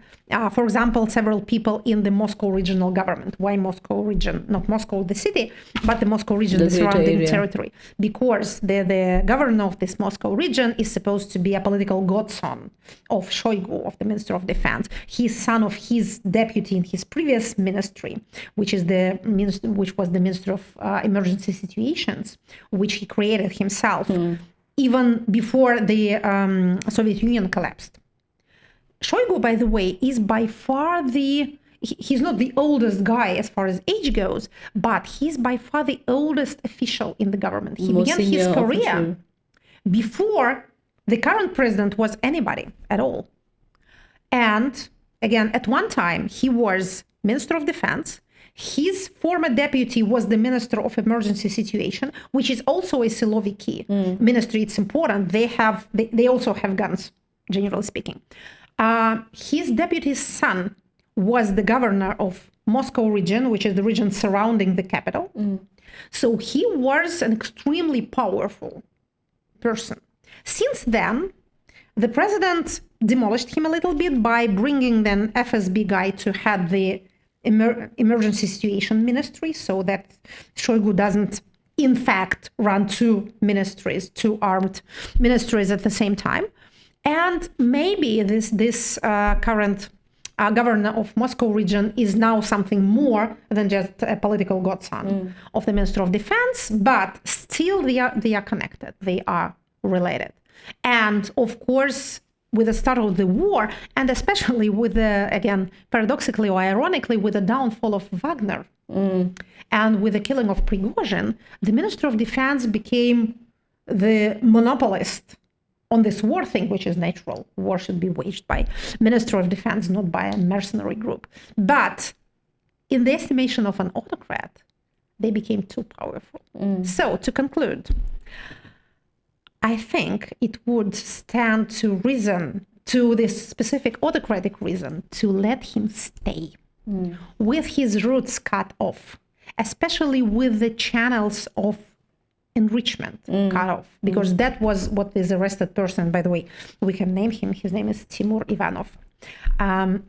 For example, several people in the Moscow regional government. Why Moscow region? Not Moscow, the city, but the Moscow region, the surrounding territory. Because the governor of this Moscow region is supposed to be a political godson of Shoigu, of the Minister of Defense. He's son of his deputy in his previous ministry, which was the Minister of Emergency Situations, which he created himself, even before the Soviet Union collapsed. Shoigu, by the way, is by far he's not the oldest guy as far as age goes, but he's by far the oldest official in the government. He began his career before the current president was anybody at all. And again, at one time, he was Minister of Defense. His former deputy was the Minister of Emergency Situation, which is also a Siloviki ministry. It's important. They also have guns, generally speaking. His deputy's son was the governor of Moscow region, which is the region surrounding the capital. So he was an extremely powerful person. Since then, the president demolished him a little bit by bringing an FSB guy to head the emergency situation ministry, so that Shoigu doesn't, in fact, run two armed ministries at the same time. And maybe this current governor of Moscow region is now something more than just a political godson of the Minister of Defense, but still they are connected. They are related. And of course, with the start of the war, and especially with the, again, paradoxically or ironically, with the downfall of Wagner and with the killing of Prigozhin, the Minister of Defense became the monopolist on this war thing, which is natural. War should be waged by Minister of Defense, not by a mercenary group. But in the estimation of an autocrat, they became too powerful. So to conclude, I think it would stand to reason, to this specific autocratic reason, to let him stay with his roots cut off, especially with the channels of enrichment cut off, because that was what this arrested person, by the way, we can name him, his name is Timur Ivanov. That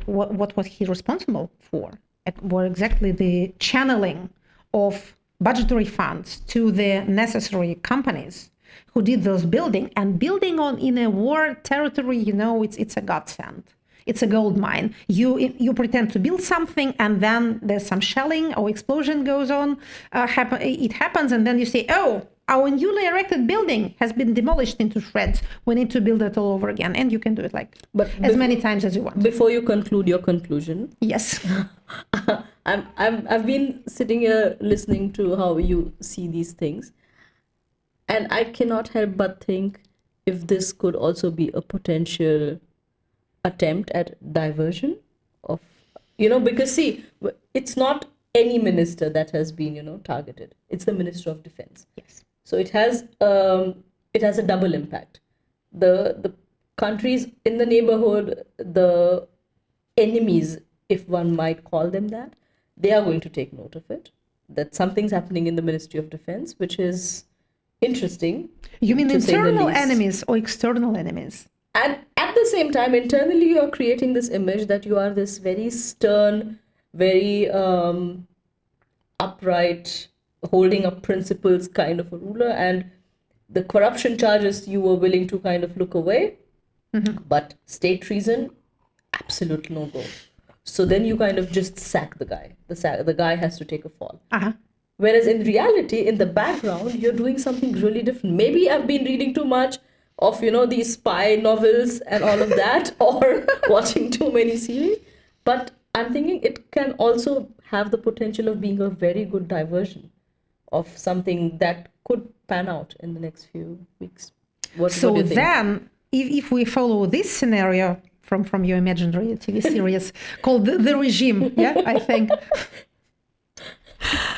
what was he responsible for? It were exactly the channeling of budgetary funds to the necessary companies who did those building, and building in a war territory, it's a godsend. It's a gold mine. You pretend to build something, and then there's some shelling or explosion goes on. It happens, and then you say, "Oh, our newly erected building has been demolished into shreds. We need to build it all over again. And you can do it as many times as you want. Before you conclude your conclusion. Yes. I've been sitting here listening to how you see these things. And I cannot help but think if this could also be a potential attempt at diversion of, because see, it's not any minister that has been, targeted. It's the Minister of Defense. Yes. So it has a double impact. The countries in the neighborhood, the enemies, if one might call them that, they are going to take note of it. That something's happening in the Ministry of Defense, which is interesting. You mean internal enemies or external enemies? And at the same time, internally, you are creating this image that you are this very stern, very upright, holding up principles kind of a ruler. And the corruption charges, you were willing to kind of look away. Mm-hmm. But state treason, absolute no-go. So then you kind of just sack the guy. The guy has to take a fall. Uh-huh. Whereas in reality, in the background, you're doing something really different. Maybe I've been reading too much of, these spy novels and all of that, or watching too many series. But I'm thinking it can also have the potential of being a very good diversion of something that could pan out in the next few weeks. What do you think? Then, if we follow this scenario from your imaginary TV series called The Regime, I think...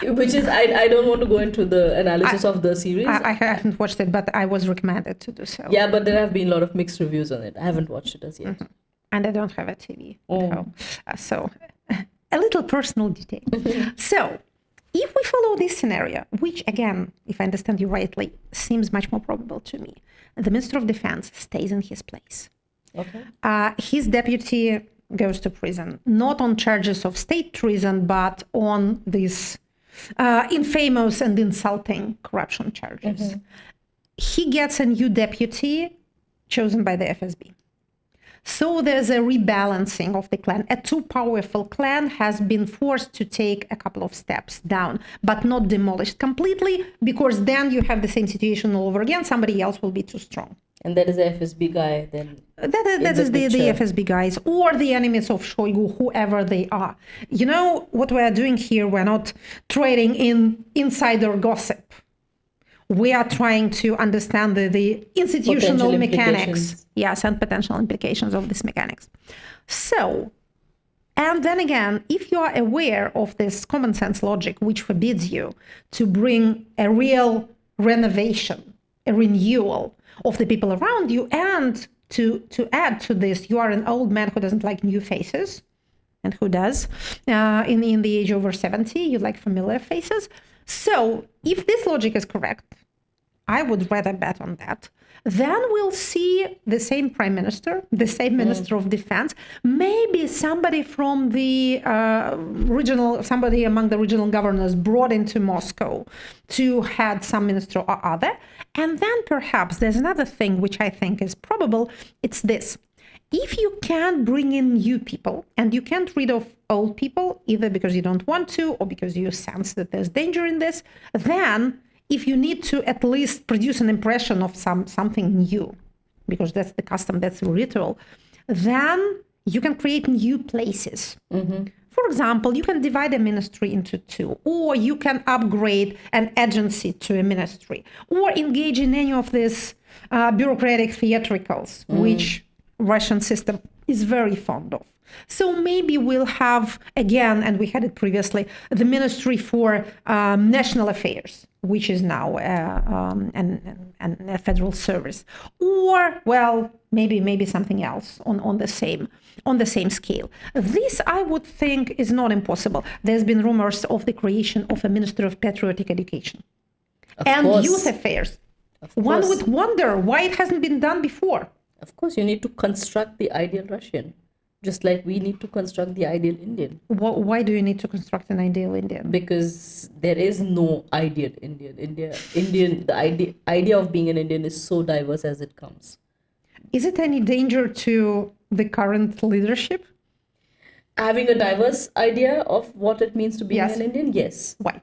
Which is, I don't want to go into the analysis of the series. I haven't watched it, but I was recommended to do so. Yeah, but there have been a lot of mixed reviews on it. I haven't watched it as yet. Mm-hmm. And I don't have a TV at home. So, a little personal detail. So, if we follow this scenario, which again, if I understand you rightly, seems much more probable to me, the Minister of Defense stays in his place. Okay. His deputy goes to prison, not on charges of state treason, but on these infamous and insulting corruption charges. Mm-hmm. He gets a new deputy chosen by the FSB. So there's a rebalancing of the clan. A too powerful clan has been forced to take a couple of steps down, but not demolished completely, because then you have the same situation all over again. Somebody else will be too strong. And that is the FSB guy then? That is the FSB guys, or the enemies of Shoigu, whoever they are. What we are doing here, we're not trading in insider gossip. We are trying to understand the institutional mechanics. Yes, and potential implications of this mechanics. So, and then again, if you are aware of this common sense logic, which forbids you to bring a real renovation, a renewal of the people around you, and to add to this, you are an old man who doesn't like new faces, and who does? In the age over 70, you like familiar faces. So if this logic is correct, I would rather bet on that. Then we'll see the same prime minister, the same minister of defense, maybe somebody from the somebody among the regional governors brought into Moscow to head some minister or other. And then perhaps there's another thing which I think is probable. It's this. If you can't bring in new people and you can't rid of old people, either because you don't want to or because you sense that there's danger in this, then if you need to at least produce an impression of something new, because that's the custom, that's the ritual, then you can create new places. Mm-hmm. For example, you can divide a ministry into two, or you can upgrade an agency to a ministry, or engage in any of these bureaucratic theatricals, which Russian system is very fond of. So maybe we'll have, again, and we had it previously, the Ministry for National Affairs, which is now a federal service, or, well, maybe something else on the same scale. This, I would think, is not impossible. There's been rumors of the creation of a Minister of Patriotic Education and Youth Affairs. One would wonder why it hasn't been done before. Of course, you need to construct the ideal Russian, just like we need to construct the ideal Indian. Why do you need to construct an ideal Indian? Because there is no ideal Indian. The idea of being an Indian is so diverse as it comes. Is it any danger to the current leadership? Having a diverse idea of what it means to be an Indian? Yes. Why?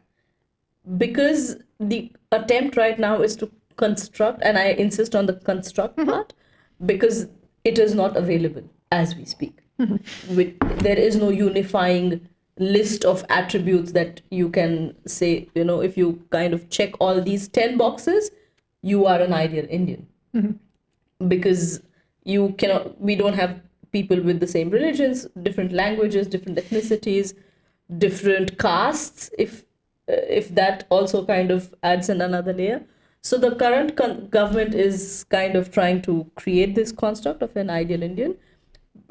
Because the attempt right now is to construct, and I insist on the construct part, because it is not available as we speak. There is no unifying list of attributes that you can say, if you kind of check all these 10 boxes, you are an ideal Indian. Because we don't have people with the same religions, different languages, different ethnicities, different castes, if that also kind of adds in another layer. So the current government is kind of trying to create this construct of an ideal Indian,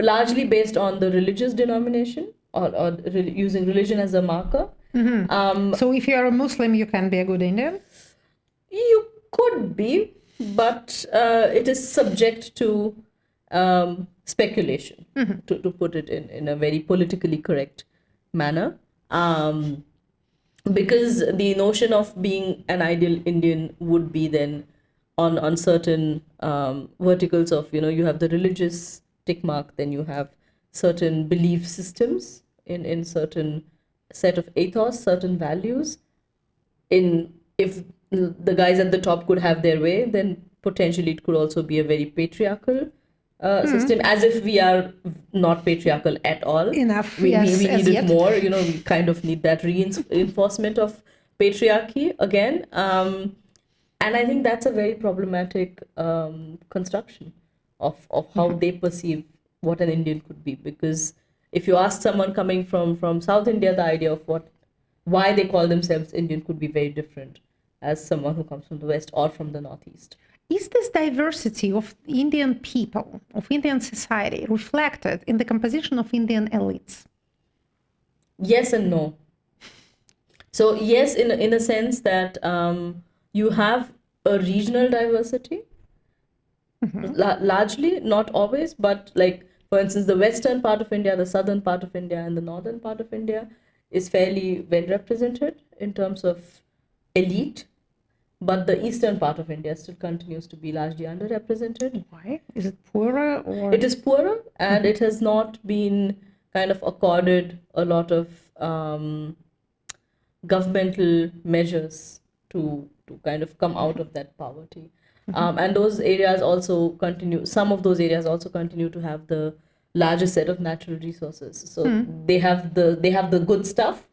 largely based on the religious denomination, or using religion as a marker. So if you are a Muslim, you can be a good Indian? You could be, but it is subject to speculation, to put it in a very politically correct manner. Because the notion of being an ideal Indian would be then on certain verticals of, you have the religious tick mark, then you have certain belief systems in certain set of ethos, certain values. If the guys at the top could have their way, then potentially it could also be a very patriarchal system, as if we are not patriarchal at all. Enough, we need it yet. more, we kind of need that reinforcement of patriarchy again. And I think that's a very problematic construction of how they perceive what an Indian could be. Because if you ask someone coming from South India, the idea of why they call themselves Indian could be very different as someone who comes from the West or from the Northeast. Is this diversity of Indian people, of Indian society, reflected in the composition of Indian elites? Yes and no. So yes, in a sense that you have a regional diversity, largely, not always, but like, for instance, the western part of India, the southern part of India, and the northern part of India is fairly well represented in terms of elite. But the eastern part of India still continues to be largely underrepresented. Why? Is it poorer? Or It is poorer, and it has not been kind of accorded a lot of governmental measures to kind of come out of that poverty. And those areas also continue, some of those areas also continue to have the largest set of natural resources. So they have the good stuff,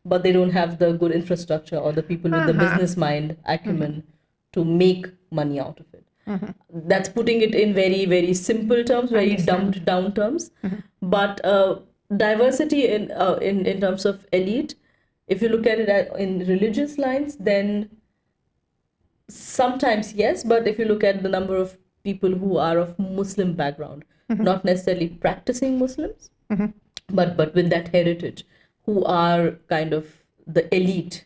but they don't have the good infrastructure or the people with the business mind acumen to make money out of it. That's putting it in very, very simple terms, very dumbed down terms. But diversity in terms of elite, if you look at it in religious lines, then sometimes yes, but if you look at the number of people who are of Muslim background, not necessarily practicing Muslims, but with that heritage, who are kind of the elite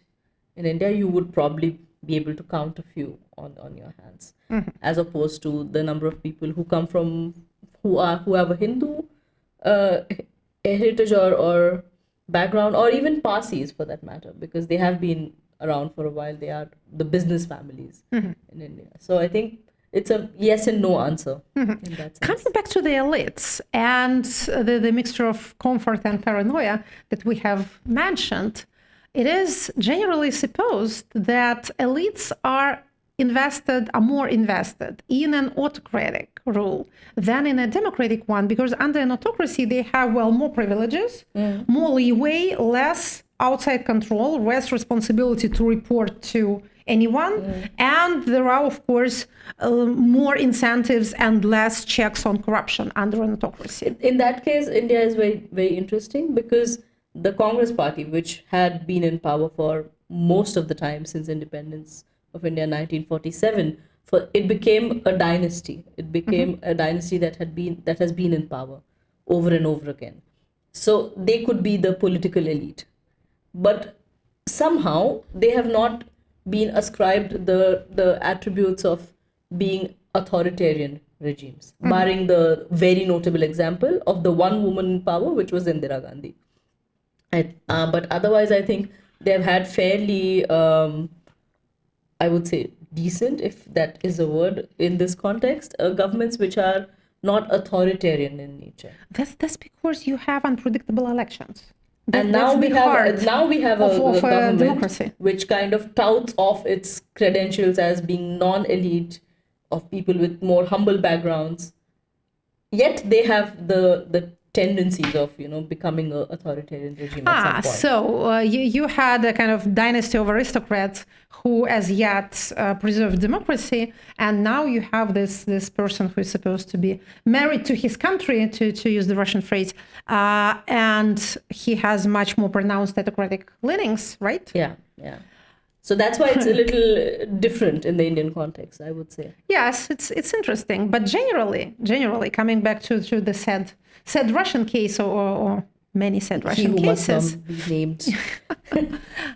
in India, you would probably be able to count a few on your hands, as opposed to the number of people who come from, who have a Hindu heritage or background, or even Parsis for that matter, because they have been around for a while. They are the business families in India. So I think it's a yes and no answer in that sense. Coming back to the elites and the mixture of comfort and paranoia that we have mentioned, it is generally supposed that elites are more invested in an autocratic rule than in a democratic one, because under an autocracy they have, more privileges, more leeway, less outside control, less responsibility to report to anyone, and there are, of course, more incentives and less checks on corruption under an autocracy. In that case, India is very, very interesting, because the Congress party, which had been in power for most of the time since independence of India in 1947, it became a dynasty. It became a dynasty that has been in power over and over again. So they could be the political elite, but somehow they have not been ascribed the attributes of being authoritarian regimes, barring the very notable example of the one woman in power, which was Indira Gandhi. But otherwise, I think they've had fairly, I would say, decent, if that is a word in this context, governments which are not authoritarian in nature. That's because you have unpredictable elections. And now we have a government democracy, which kind of touts off its credentials as being non-elite, of people with more humble backgrounds. Yet they have the tendencies of becoming an authoritarian regime at some point. So you had a kind of dynasty of aristocrats who as yet preserved democracy, and now you have this person who is supposed to be married to his country, to use the Russian phrase, and he has much more pronounced autocratic leanings, right? Yeah. So that's why it's a little different in the Indian context, I would say. Yes, it's interesting, but generally, coming back to the said Russian case, or many said Russian cases. Must not be named.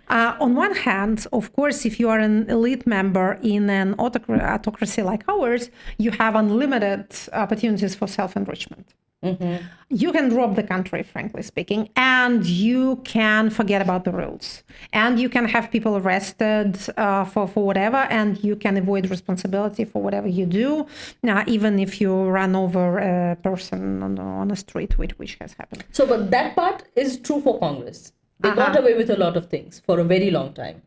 On one hand, of course, if you are an elite member in an autocracy like ours, you have unlimited opportunities for self-enrichment. Mm-hmm. You can rob the country, frankly speaking, and you can forget about the rules, and you can have people arrested for whatever, and you can avoid responsibility for whatever you do, even if you run over a person on a street, which has happened. So, but that part is true for Congress. They got away with a lot of things for a very long time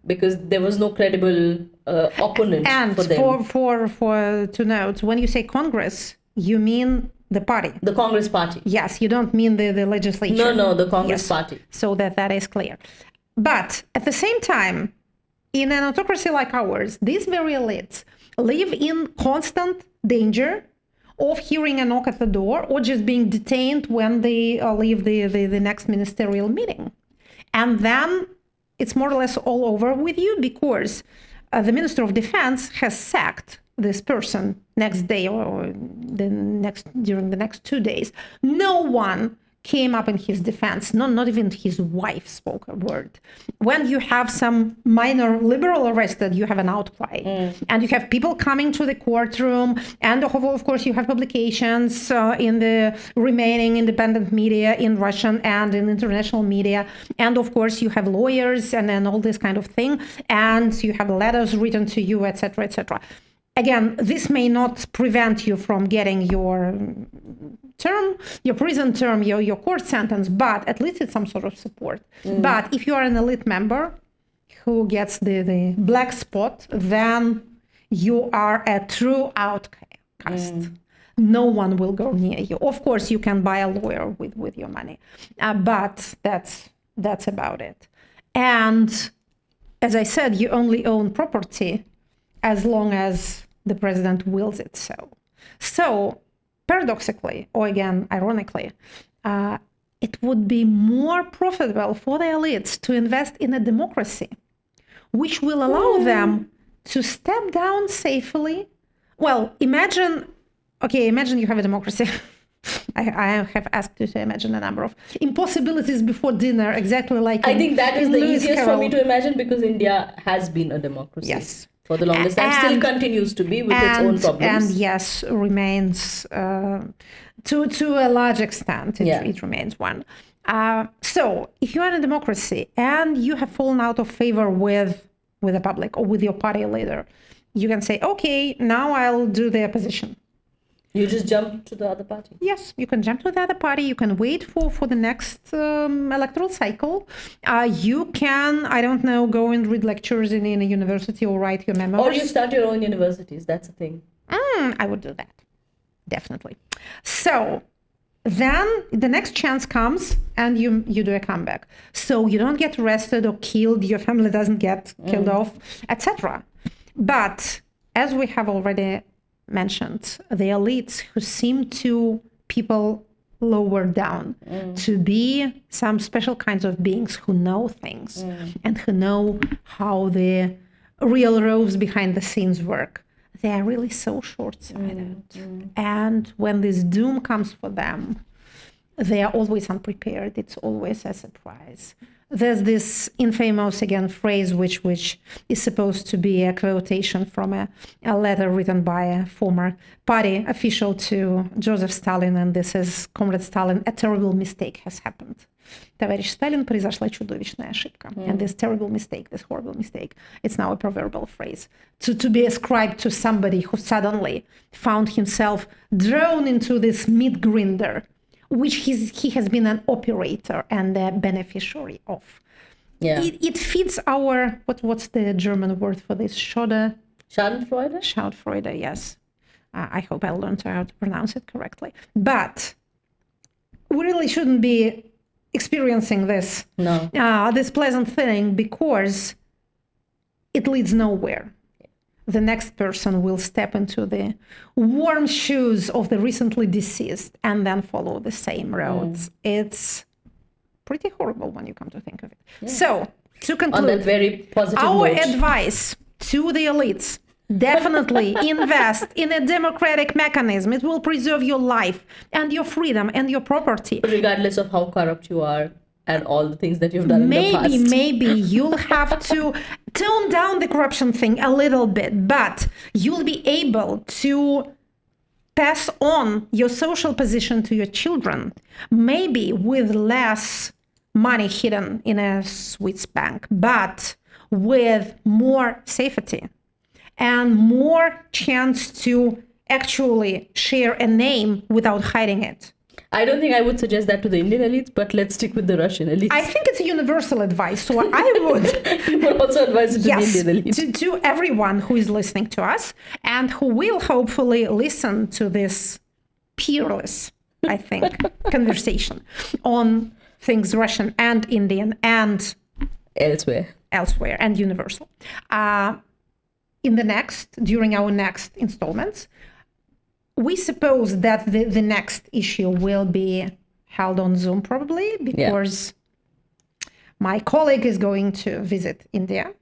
because there was no credible opponent for them. And for to note, when you say Congress, you mean the party. The Congress party. Yes, you don't mean the legislature. No, the Congress party. So that is clear. But at the same time, in an autocracy like ours, these very elites live in constant danger of hearing a knock at the door or just being detained when they leave the next ministerial meeting. And then it's more or less all over with you because the Minister of Defense has sacked this person next day or during the next 2 days. No one came up in his defense. Not even his wife spoke a word. When you have some minor liberal arrested, you have an outcry. And you have people coming to the courtroom. And of course, you have publications in the remaining independent media in Russian and in international media. And of course, you have lawyers and then all this kind of thing. And you have letters written to you, etc., etc. Again, this may not prevent you from getting your term, your prison term, your court sentence, but at least it's some sort of support. But if you are an elite member who gets the black spot, then you are a true outcast. No one will go near you. Of course, you can buy a lawyer with your money, but that's about it. And as I said, you only own property as long as the president wills it so. So, paradoxically, or again, ironically, it would be more profitable for the elites to invest in a democracy, which will allow them to step down safely. Well, imagine you have a democracy. I have asked you to imagine a number of impossibilities before dinner, exactly like I think that is the easiest for me to imagine because India has been a democracy. Yes. For the longest time, still continues to be with its own problems. And yes, remains to a large extent, it remains one. So if you are in a democracy and you have fallen out of favor with the public or with your party leader, you can say, okay, now I'll do the opposition. You just jump to the other party. Yes, you can jump to the other party. You can wait for the next electoral cycle. You can, I don't know, go and read lectures in a university or write your memoirs. Or you start your own universities. That's the thing. I would do that. Definitely. So then the next chance comes and you do a comeback. So you don't get arrested or killed. Your family doesn't get killed off, etc. But as we have already mentioned, the elites who seem to people lower down to be some special kinds of beings who know things and who know how the real rows behind the scenes work. They are really so short-sighted. And when this doom comes for them, they are always unprepared. It's always a surprise. There's this infamous, again, phrase which is supposed to be a quotation from a letter written by a former party official to Joseph Stalin, and this is, Comrade Stalin, a terrible mistake has happened. Товарищ Сталин, произошла чудовищная ошибка. And this terrible mistake, this horrible mistake, it's now a proverbial phrase to be ascribed to somebody who suddenly found himself drawn into this meat grinder which he has been an operator and a beneficiary of. Yeah. It fits our, what's the German word for this? Schadenfreude? Schadenfreude, yes. I hope I'll learn how to pronounce it correctly. But we really shouldn't be experiencing this, this pleasant thing, because it leads nowhere. The next person will step into the warm shoes of the recently deceased and then follow the same roads. It's pretty horrible when you come to think of it. Yeah. So, to conclude, on that very positive our note, advice to the elites: definitely invest in a democratic mechanism. It will preserve your life and your freedom and your property. Regardless of how corrupt you are and all the things that you've done in the past. Maybe you'll have to tone down the corruption thing a little bit, but you'll be able to pass on your social position to your children, maybe with less money hidden in a Swiss bank, but with more safety and more chance to actually share a name without hiding it. I don't think I would suggest that to the Indian elites, but let's stick with the Russian elites. I think it's a universal advice, so I would... You would also advise it to the Indian elites. To everyone who is listening to us and who will hopefully listen to this peerless, I think, conversation on things Russian and Indian and... Elsewhere and universal. During our next installments, we suppose that the next issue will be held on Zoom probably, because my colleague is going to visit India.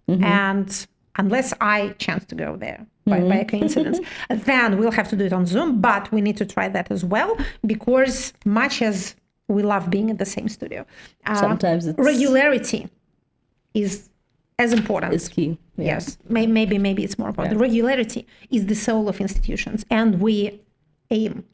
And unless I chance to go there by a coincidence, then we'll have to do it on Zoom. But we need to try that as well, because much as we love being in the same studio, sometimes regularity is as important. It's key. Yeah. Yes, maybe it's more important. The regularity is the soul of institutions, and we aim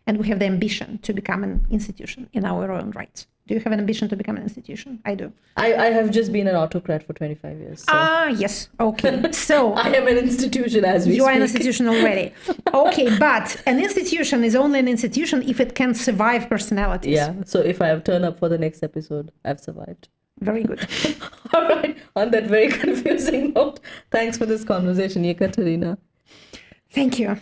and we have the ambition to become an institution in our own rights. Do you have an ambition to become an institution? I do. I have just been an autocrat for 25 years. So. Yes. Okay. So I am an institution as we speak. You are an institution already. Okay, but an institution is only an institution if it can survive personalities. Yeah. So if I have turned up for the next episode, I've survived. Very good. All right. On that very confusing note, thanks for this conversation, Ekaterina. Thank you.